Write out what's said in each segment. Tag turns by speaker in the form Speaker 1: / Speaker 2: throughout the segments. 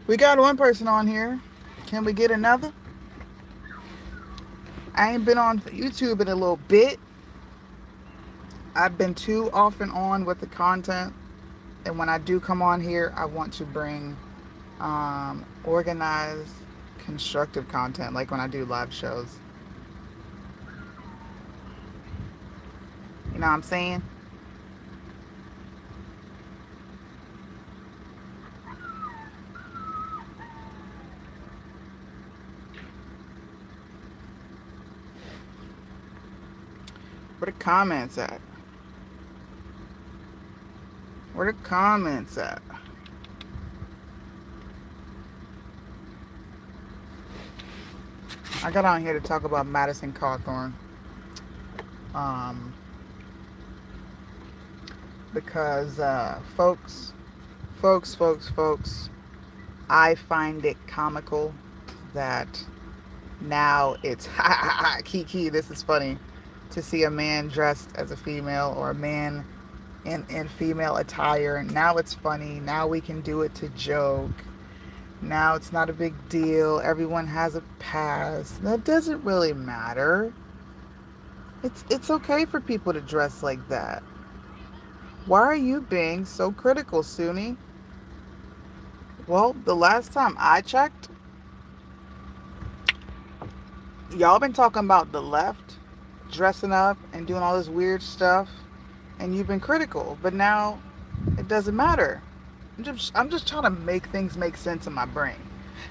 Speaker 1: We got one person on here. Can we get another? I ain't been on YouTube in a little bit. I've been too off and on with the content. And when I do come on here, I want to bring organized, constructive content, like when I do live shows. You know what I'm saying? Where the comments at? Where the comments at? I got on here to talk about Madison Cawthrone. Um, because folks, I find it comical that now it's Kiki. This is funny to see a man dressed as a female or a man in female attire. Now it's funny. Now we can do it to joke. Now it's not a big deal. Everyone has a pass. That doesn't really matter. It's okay for people to dress like that. Why are you being so critical, Suni? Well, the last time I checked, y'all been talking about the left dressing up and doing all this weird stuff, and you've been critical. But now it doesn't matter. I'm just trying to make things make sense in my brain.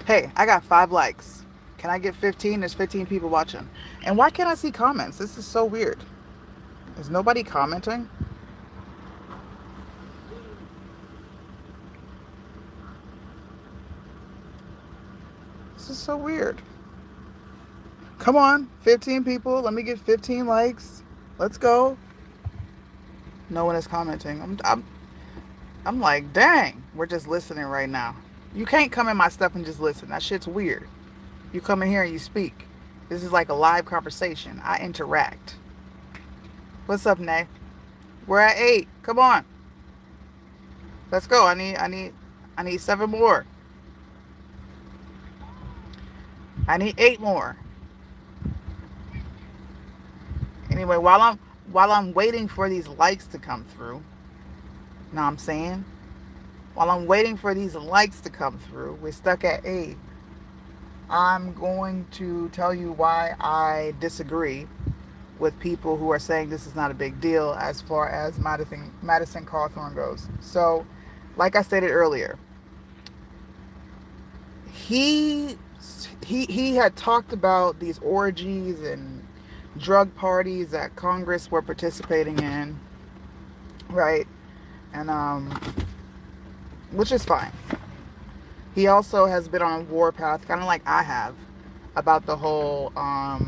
Speaker 1: Hey, I got 5 likes. Can I get 15? There's 15 people watching. And why can't I see comments? This is so weird. Is nobody commenting? This is so weird. Come on, 15 people. Let me get 15 likes. Let's go. No one is commenting. I'm like, dang, we're just listening right now. You can't come in my stuff and just listen. That shit's weird. You come in here and you speak. This is like a live conversation. I interact. What's up, Nay? We're at 8. Come on. Let's go. I need 7 more. I need 8 more. Anyway, while I'm waiting for these likes to come through, know what I'm saying? While I'm waiting for these likes to come through, we're stuck at 8. I'm going to tell you why I disagree with people who are saying this is not a big deal as far as Madison Cawthrone goes. So, like I stated earlier, he had talked about these orgies and drug parties that Congress were participating in, right? And which is fine. He also has been on a warpath, kind of like I have, about the whole a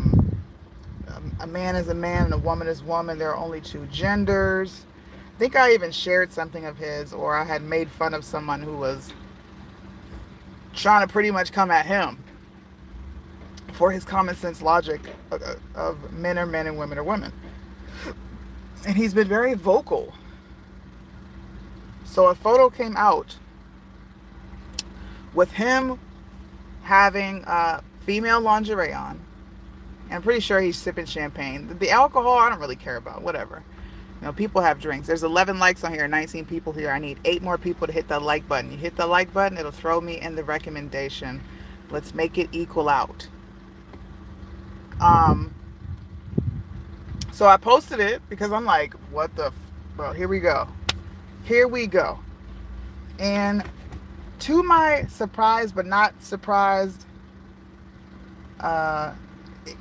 Speaker 1: man is a man and a woman is woman. There are only 2 genders. I think I even shared something of his, or I had made fun of someone who was trying to pretty much come at him for his common sense logic of men are men and women are women. And he's been very vocal. So a photo came out with him having female lingerie on. And I'm pretty sure he's sipping champagne. The alcohol, I don't really care about. Whatever. You know, people have drinks. There's 11 likes on here, 19 people here. I need 8 more people to hit the like button. You hit the like button, it'll throw me in the recommendation. Let's make it equal out. So I posted it because I'm like, what the... Well, here we go. Here we go. And to my surprise, but not surprised,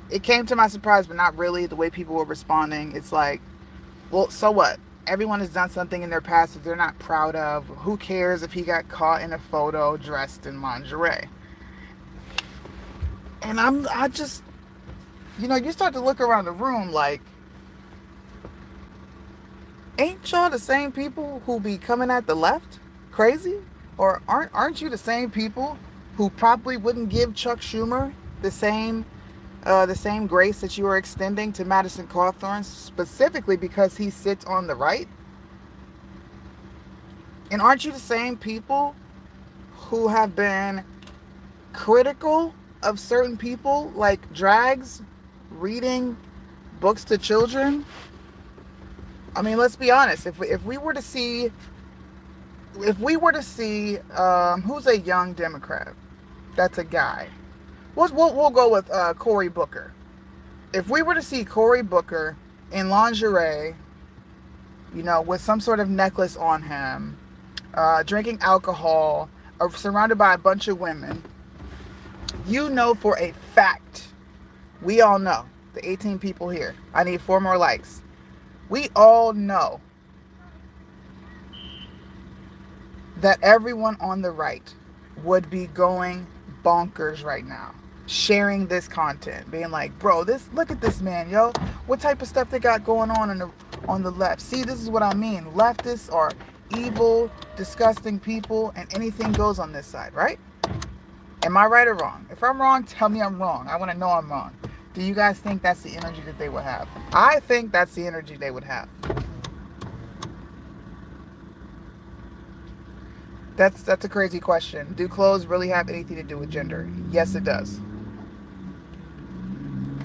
Speaker 1: it came to my surprise, but not really, the way people were responding. It's like, well, so what? Everyone has done something in their past that they're not proud of. Who cares if he got caught in a photo dressed in lingerie? And I just, you start to look around the room like, ain't y'all the same people who be coming at the left crazy? Or aren't you the same people who probably wouldn't give Chuck Schumer the same grace that you are extending to Madison Cawthorn, specifically because he sits on the right? And aren't you the same people who have been critical of certain people, like drags reading books to children. I mean, let's be honest. If we were to see, who's a young Democrat, that's a guy. We'll go with Cory Booker. If we were to see Cory Booker in lingerie, with some sort of necklace on him, drinking alcohol, or surrounded by a bunch of women, for a fact, we all know, the 18 people here, I need 4 more likes. We all know that everyone on the right would be going bonkers right now, sharing this content, being like, bro, look at this man, yo. What type of stuff they got going on the left? See, this is what I mean. Leftists are evil, disgusting people, and anything goes on this side, right? Am I right or wrong? If I'm wrong, tell me I'm wrong. I want to know I'm wrong. Do you guys think that's the energy that they would have? I think that's the energy they would have. That's a crazy question. Do clothes really have anything to do with gender? Yes, it does.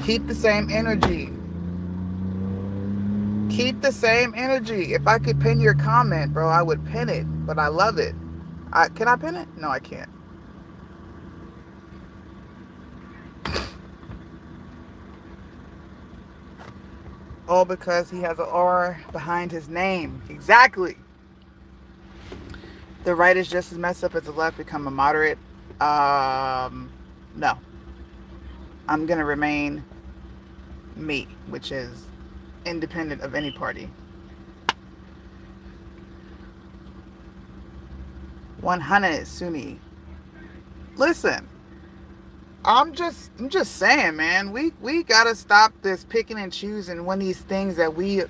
Speaker 1: Keep the same energy. Keep the same energy. If I could pin your comment, bro, I would pin it. But I love it. Can I pin it? No, I can't. All because he has an R behind his name. Exactly. The right is just as messed up as the left. Become a moderate. No. I'm going to remain me, which is independent of any party. 100 Sunni. Listen, I'm just saying, man, we gotta stop this picking and choosing when these things that we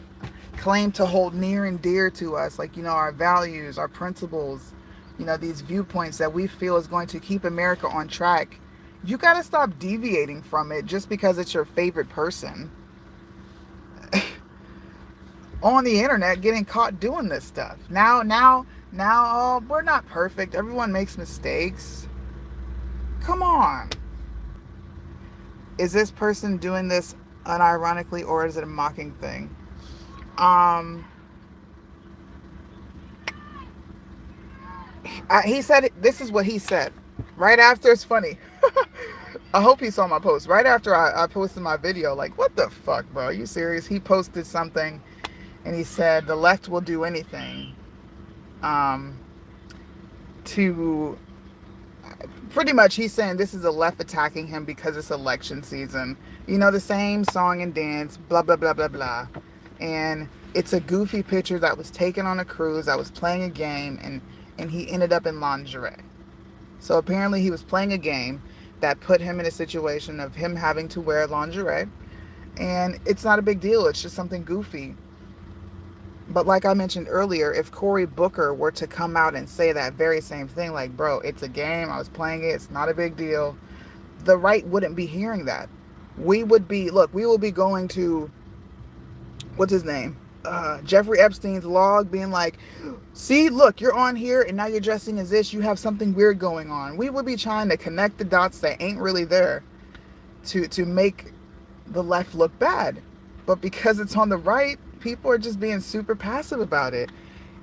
Speaker 1: claim to hold near and dear to us, like, our values, our principles, these viewpoints that we feel is going to keep America on track. You gotta stop deviating from it just because it's your favorite person on the internet getting caught doing this stuff. Now, we're not perfect. Everyone makes mistakes. Come on. Is this person doing this unironically, or is it a mocking thing? He said, this is what he said. Right after, it's funny. I hope he saw my post. Right after I posted my video, like, what the fuck, bro? Are you serious? He posted something, and he said, the left will do anything to... Pretty much, he's saying this is the left attacking him because it's election season. The same song and dance, blah, blah, blah, blah, blah. And it's a goofy picture that was taken on a cruise. I was playing a game, and he ended up in lingerie. So apparently he was playing a game that put him in a situation of him having to wear lingerie. And it's not a big deal. It's just something goofy. But like I mentioned earlier, if Cory Booker were to come out and say that very same thing, like, bro, it's a game, I was playing it, it's not a big deal, the right wouldn't be hearing that. We will be going to, what's his name? Jeffrey Epstein's log, being like, see, look, you're on here and now you're dressing as this, you have something weird going on. We would be trying to connect the dots that ain't really there to make the left look bad. But because it's on the right, people are just being super passive about it.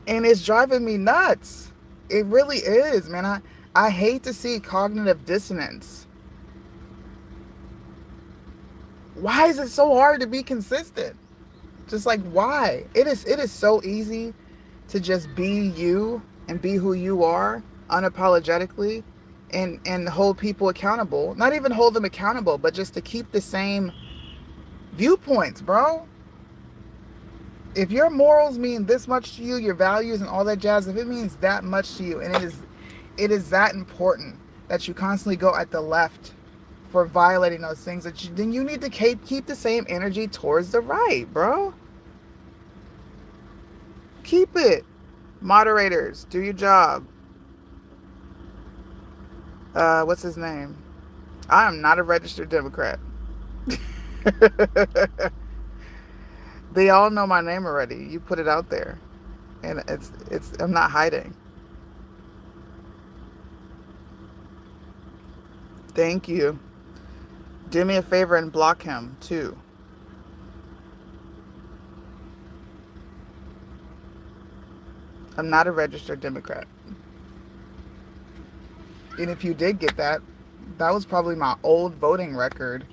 Speaker 1: And it's driving me nuts. It really is, man. I hate to see cognitive dissonance. Why is it so hard to be consistent? Just like, why? It is so easy to just be you and be who you are unapologetically and hold people accountable. Not even hold them accountable, but just to keep the same viewpoints, bro. If your morals mean this much to you, your values and all that jazz, if it means that much to you, and it is that important that you constantly go at the left for violating those things, then you need to keep the same energy towards the right, bro. Keep it. Moderators, do your job. What's his name? I am not a registered Democrat. They all know my name already. You put it out there. And it's I'm not hiding. Thank you. Do me a favor and block him too. I'm not a registered Democrat. And if you did get that, that was probably my old voting record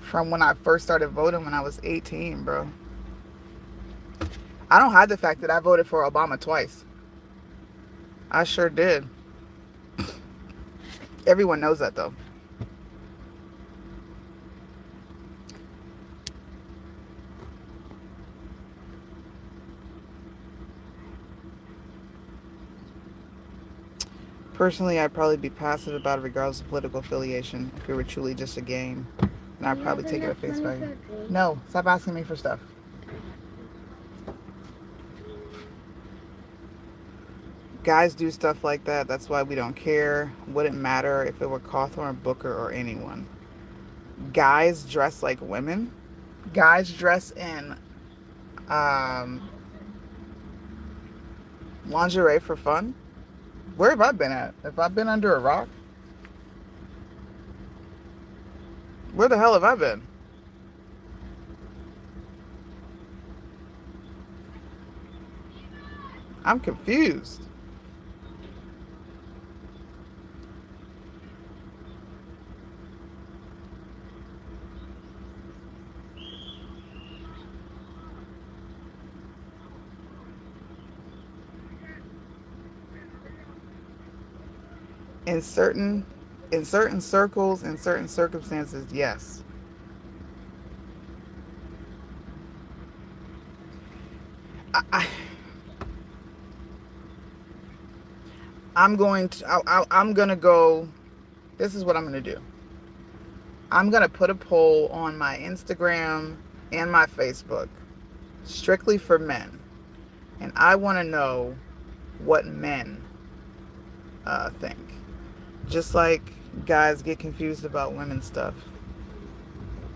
Speaker 1: from when I first started voting when I was 18, bro. I don't hide the fact that I voted for Obama twice. I sure did. Everyone knows that, though. Personally, I'd probably be passive about it regardless of political affiliation if it were truly just a game. And I'd probably take it at face value. No, stop asking me for stuff. Guys do stuff like that. That's why we don't care. Wouldn't matter if it were Cawthorne, Booker, or anyone. Guys dress like women. Guys dress in lingerie for fun. Where have I been at? Have I been under a rock? Where the hell have I been? I'm confused. In certain circles, in certain circumstances, yes. I I'm going to I'm gonna go. This is what I'm gonna do. I'm gonna put a poll on my Instagram and my Facebook, strictly for men, and I want to know what men think. Just like guys get confused about women stuff.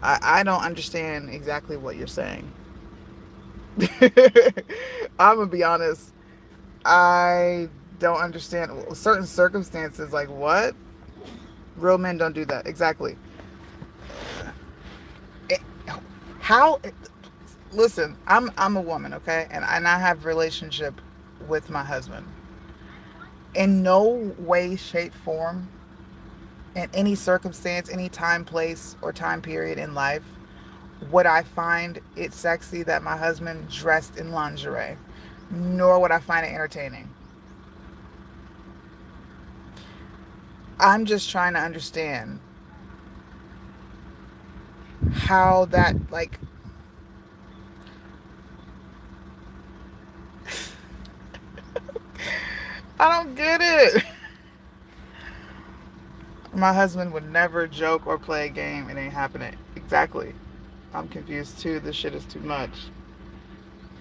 Speaker 1: I don't understand exactly what you're saying. I'm gonna be honest. I don't understand certain circumstances. Like what? Real men don't do that. Exactly. It, how? Listen, I'm a woman, okay, and I have a relationship with my husband. In no way, shape, form, in any circumstance, any time, place, or time period in life, would I find it sexy that my husband dressed in lingerie, nor would I find it entertaining. I'm just trying to understand how that, like, I don't get it. My husband would never joke or play a game. It ain't happening. Exactly. I'm confused too. This shit is too much.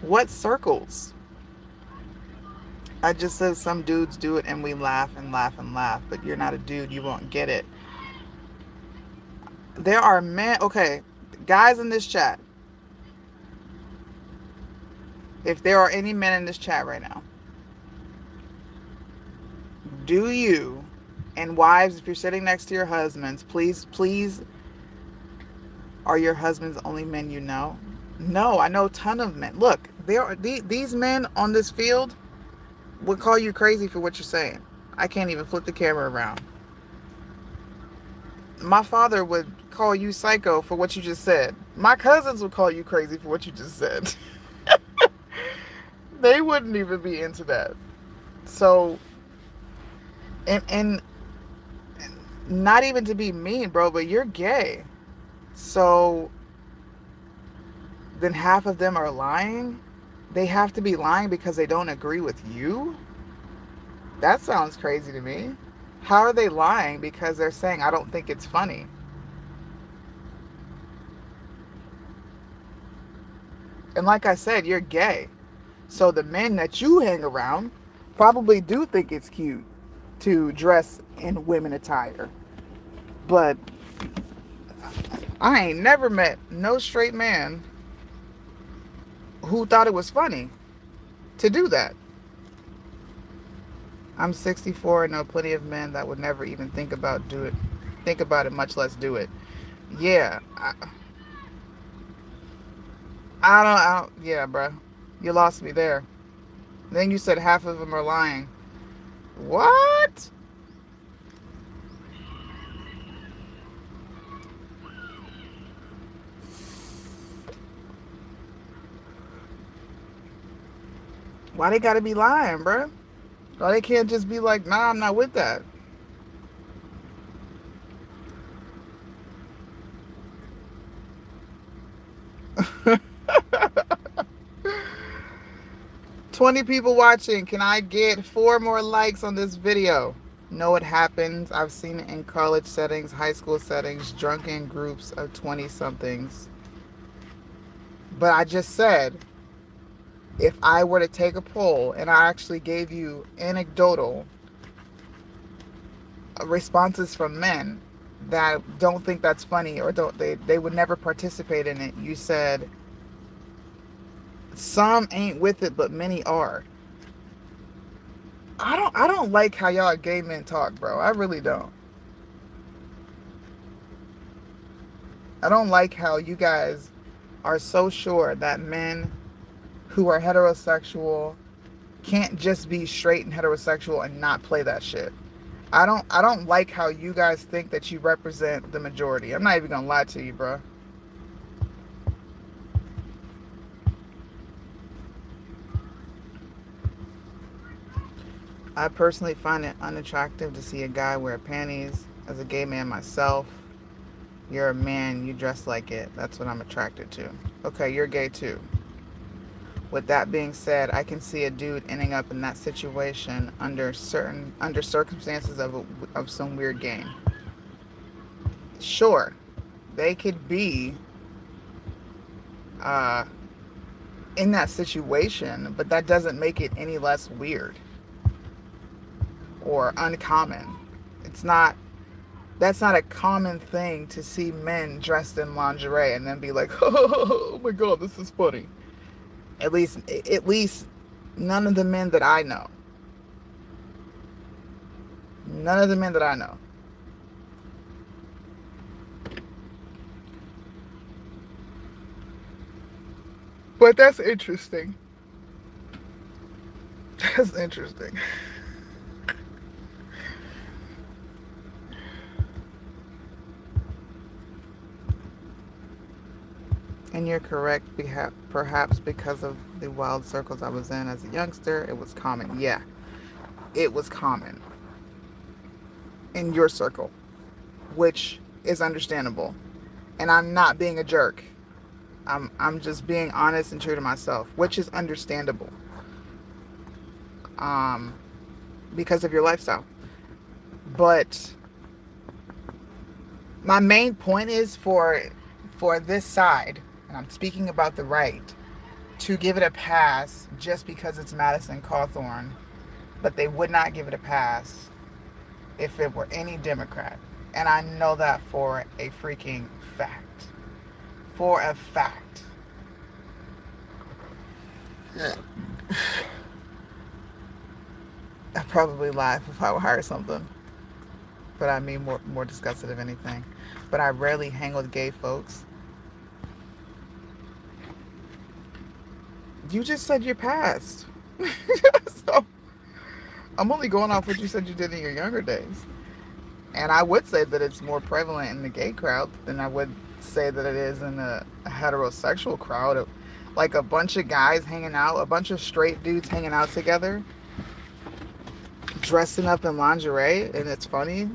Speaker 1: What circles? I just said some dudes do it and we laugh and laugh and laugh, but you're not a dude. You won't get it. There are men. Okay, guys in this chat. If there are any men in this chat right now, do you, and wives, if you're sitting next to your husbands, please, are your husbands the only men you know? No, I know a ton of men. Look, there are these men on this field would call you crazy for what you're saying. I can't even flip the camera around. My father would call you psycho for what you just said. My cousins would call you crazy for what you just said. They wouldn't even be into that. So, and not even to be mean, bro, but you're gay. So then half of them are lying. They have to be lying because they don't agree with you? That sounds crazy to me. How are they lying because they're saying, I don't think it's funny? And like I said, you're gay. So the men that you hang around probably do think it's cute to dress in women attire. But I ain't never met no straight man who thought it was funny to do that. I'm 64 and know plenty of men that would never even think about do it. think about it, much less do it. Yeah, I don't, yeah, bruh. You lost me there. Then you said half of them are lying. What? Why they gotta be lying, bruh? Why they can't just be like, nah, I'm not with that? 20 people watching. Can I get 4 more likes on this video? No, it happens. I've seen it in college settings, high school settings, drunken groups of 20 somethings. But I just said, if I were to take a poll and I actually gave you anecdotal responses from men that don't think that's funny or don't they would never participate in it, you said some ain't with it but many are. I don't like how y'all gay men talk, bro. I really don't. I don't like how you guys are so sure that men who are heterosexual can't just be straight and heterosexual and not play that shit. I don't like how you guys think that you represent the majority. I'm not even gonna lie to you, bro. I personally find it unattractive to see a guy wear panties. As a gay man myself, you're a man, you dress like it. That's what I'm attracted to. Okay, you're gay too. With that being said, I can see a dude ending up in that situation under circumstances of some weird game. Sure, they could be uh, in that situation, but that doesn't make it any less weird or uncommon. It's not. That's not a common thing to see men dressed in lingerie and then be like, "Oh my god, this is funny." At least none of the men that I know. None of the men that I know. But that's interesting. That's interesting. And you're correct, perhaps because of the wild circles I was in as a youngster, it was common. Yeah, it was common in your circle, which is understandable. And I'm not being a jerk. I'm just being honest and true to myself, which is understandable. Um, because of your lifestyle. But my main point is for this side, and I'm speaking about the right, to give it a pass just because it's Madison Cawthrone, but they would not give it a pass if it were any Democrat. And I know that for a freaking fact. For a fact. I'd probably laugh if I were hired something. But I mean more disgusted of anything. But I rarely hang with gay folks. You just said you passed. So I'm only going off what you said you did in your younger days. And I would say that it's more prevalent in the gay crowd than I would say that it is in a heterosexual crowd. Like a bunch of guys hanging out, a bunch of straight dudes hanging out together, dressing up in lingerie, and it's funny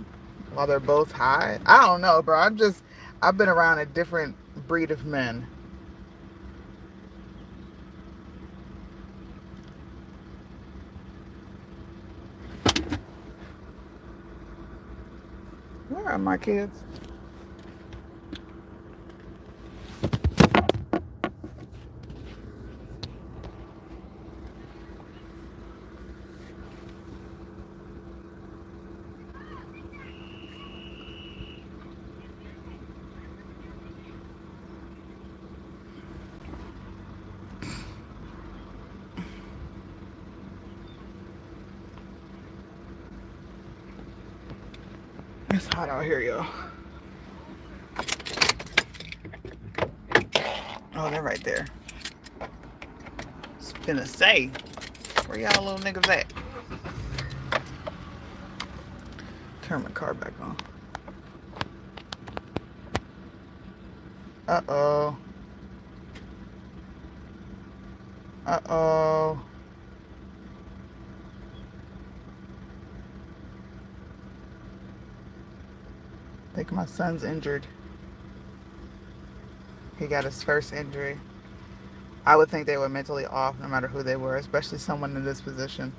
Speaker 1: while they're both high. I don't know, bro. I've been around a different breed of men. Where are my kids? It's hot out here, yo. Oh, they're right there. I was finna say, where y'all little niggas at? Turn my car back on. Uh-oh. Uh-oh. I think my son's injured. He got his first injury. I would think they were mentally off no matter who they were, especially someone in this position.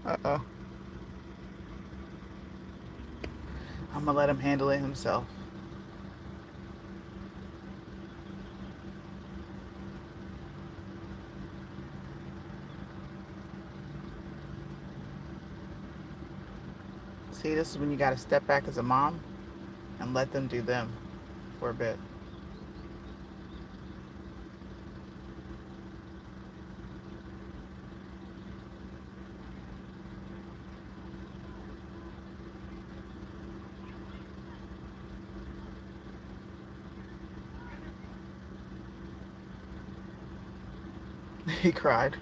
Speaker 1: Uh-oh. I'm gonna let him handle it himself. See, this is when you gotta step back as a mom and let them do them for a bit. He cried.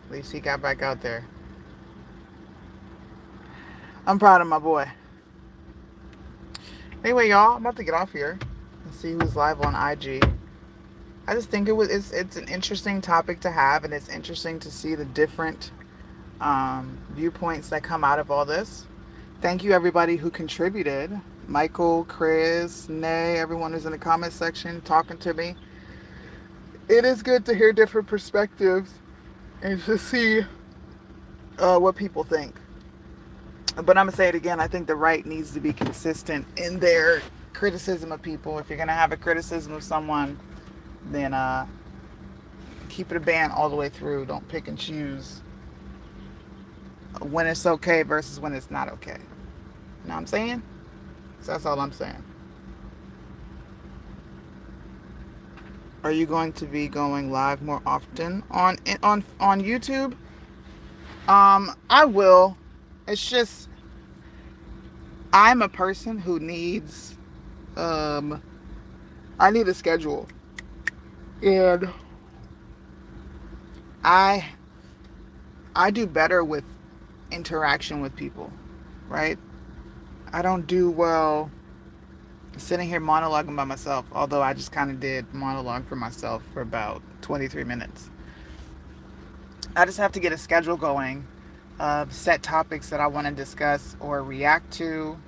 Speaker 1: At least he got back out there. I'm proud of my boy. Anyway, y'all, I'm about to get off here and see who's live on IG. I just think it's an interesting topic to have, and it's interesting to see the different viewpoints that come out of all this. Thank you, everybody who contributed. Michael, Chris, Nay, everyone who's in the comment section talking to me. It is good to hear different perspectives and to see what people think. But I'm going to say it again. I think the right needs to be consistent in their criticism of people. If you're going to have a criticism of someone, then keep it a band all the way through. Don't pick and choose when it's okay versus when it's not okay. You know what I'm saying? So that's all I'm saying. Are you going to be going live more often on YouTube? I will. It's just I'm a person who needs I need a schedule. And I do better with interaction with people, right? I don't do well sitting here monologuing by myself, although I just kind of did monologue for myself for about 23 minutes. I just have to get a schedule going of set topics that I want to discuss or react to.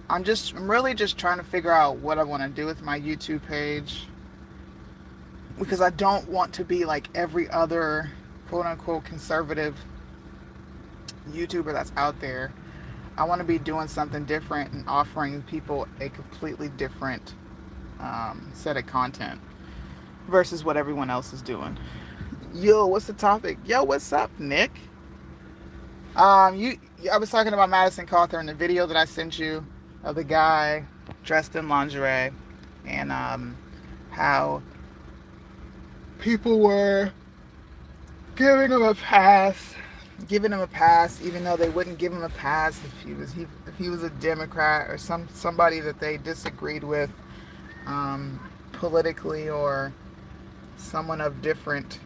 Speaker 1: I'm really just trying to figure out what I want to do with my YouTube page, because I don't want to be like every other quote unquote conservative YouTuber that's out there. I want to be doing something different and offering people a completely different set of content versus what everyone else is doing. Yo, what's the topic? Yo, what's up, Nick? I was talking about Madison Cawthrone, the video that I sent you of the guy dressed in lingerie, and how people were giving him a pass, even though they wouldn't give him a pass if he was a Democrat or somebody that they disagreed with politically, or someone of different.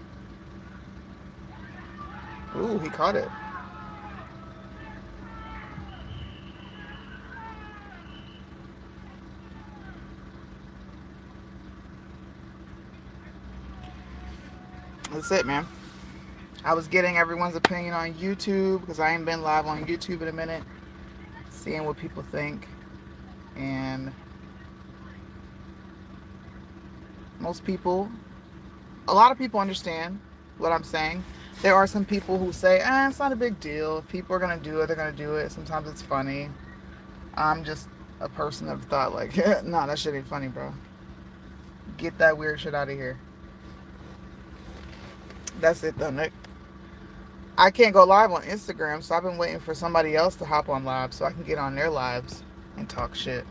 Speaker 1: Ooh, he caught it. That's it, man. I was getting everyone's opinion on YouTube because I ain't been live on YouTube in a minute, seeing what people think. And a lot of people understand what I'm saying. There are some people who say, it's not a big deal. If people are going to do it, they're going to do it. Sometimes it's funny. I'm just a person of thought, like, nah, that shit ain't funny, bro. Get that weird shit out of here. That's it, though, Nick. I can't go live on Instagram, so I've been waiting for somebody else to hop on live so I can get on their lives and talk shit.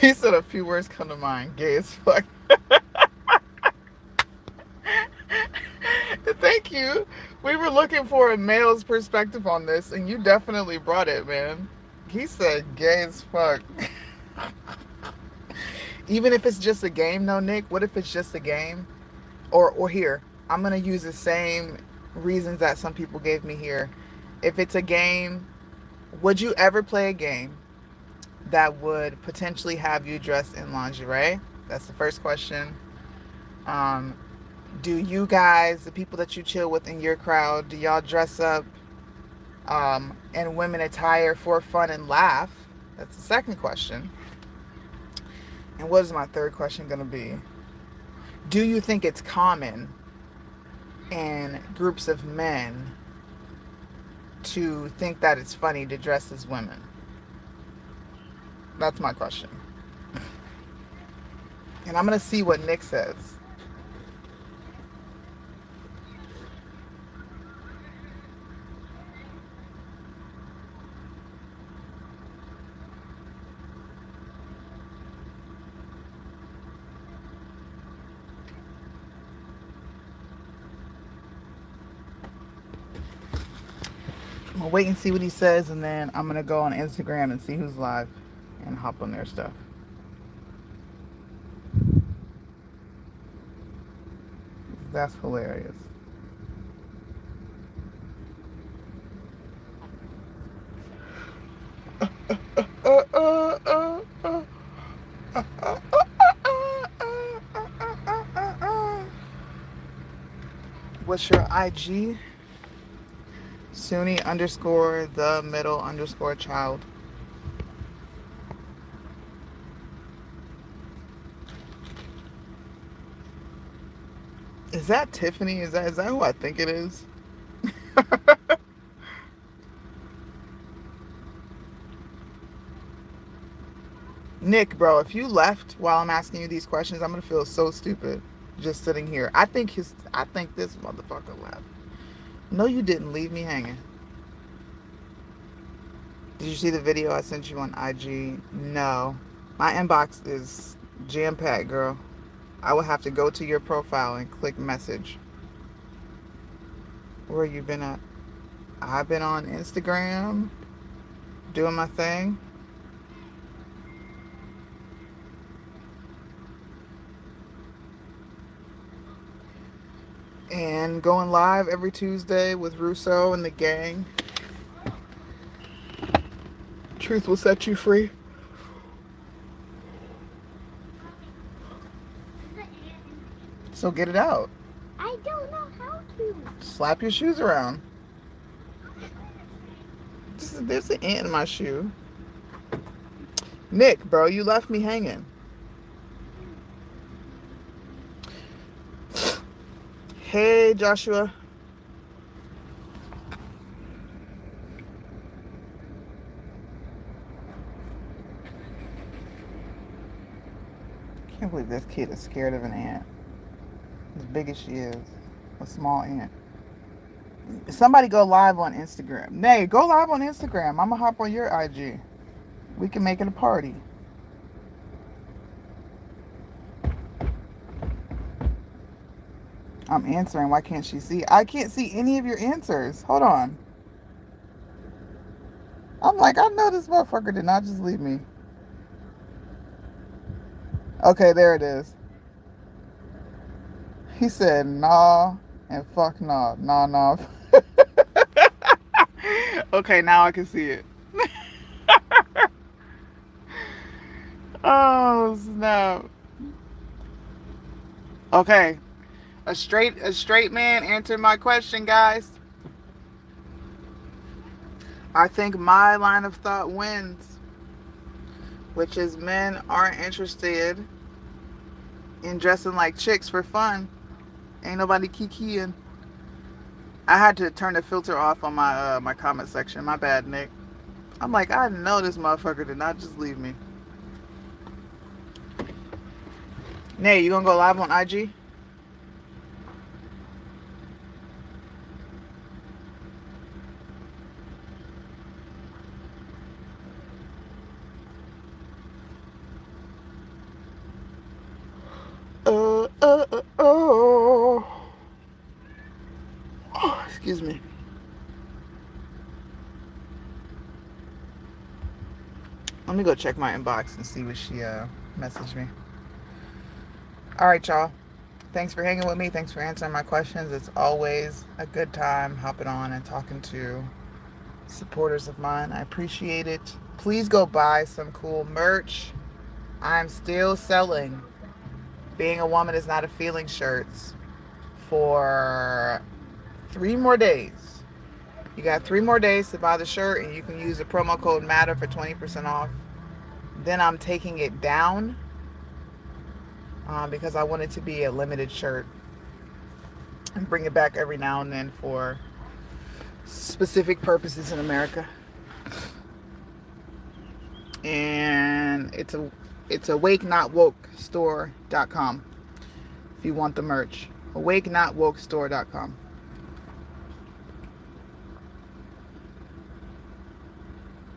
Speaker 1: He said a few words come to mind. Gay as fuck. Thank you. We were looking for a male's perspective on this, and you definitely brought it, man. He said gay as fuck. Even if it's just a game, though, Nick, what if it's just a game? Or here, I'm going to use the same reasons that some people gave me here. If it's a game, would you ever play a game that would potentially have you dressed in lingerie? That's the first question. Do you guys, the people that you chill with in your crowd, do y'all dress up in women attire for fun and laugh? That's the second question. And what is my third question going to be? Do you think it's common in groups of men to think that it's funny to dress as women? That's my question. And I'm going to see what Nick says. I'm going to wait and see what he says, and then I'm going to go on Instagram and see who's live and hop on their stuff. That's hilarious. What's your IG? Sunni _ the middle _ child. Is that Tiffany? Is that who I think it is? Nick, bro, if you left while I'm asking you these questions, I'm gonna feel so stupid just sitting here. I think this motherfucker left. No, you didn't leave me hanging. Did you see the video I sent you on IG? No. My inbox is jam-packed, girl. I would have to go to your profile and click message. Where you been at? I've been on Instagram doing my thing. And going live every Tuesday with Russo and the gang. Truth will set you free. So get it out.
Speaker 2: I don't know how to.
Speaker 1: Slap your shoes around. There's an ant in my shoe. Nick, bro, you left me hanging. Hey, Joshua. Can't believe this kid is scared of an ant. As big as she is. A small ant. Somebody go live on Instagram. Nay, go live on Instagram. I'm gonna hop on your IG. We can make it a party. I'm answering. Why can't she see? I can't see any of your answers. Hold on. I'm like, I know this motherfucker did not just leave me. Okay, there it is. He said, nah and fuck nah. Nah. Okay, now I can see it. Oh, snap. Okay. A straight man answered my question, guys. I think my line of thought wins, which is men aren't interested in dressing like chicks for fun. Ain't nobody kikiing. I had to turn the filter off on my comment section. My bad, Nick. I'm like, I know this motherfucker did not just leave me. Nay, you gonna go live on IG? Oh, excuse me. Let me go check my inbox and see what she messaged me. All right, y'all. Thanks for hanging with me. Thanks for answering my questions. It's always a good time hopping on and talking to supporters of mine. I appreciate it. Please go buy some cool merch. I'm still selling Being a Woman is Not a Feeling shirts for 3 more days. You got 3 more days to buy the shirt, and you can use the promo code MATTER for 20% off. Then I'm taking it down because I want it to be a limited shirt and bring it back every now and then for specific purposes in America. And it's awakenotwokestore.com if you want the merch. Awakenotwokestore.com.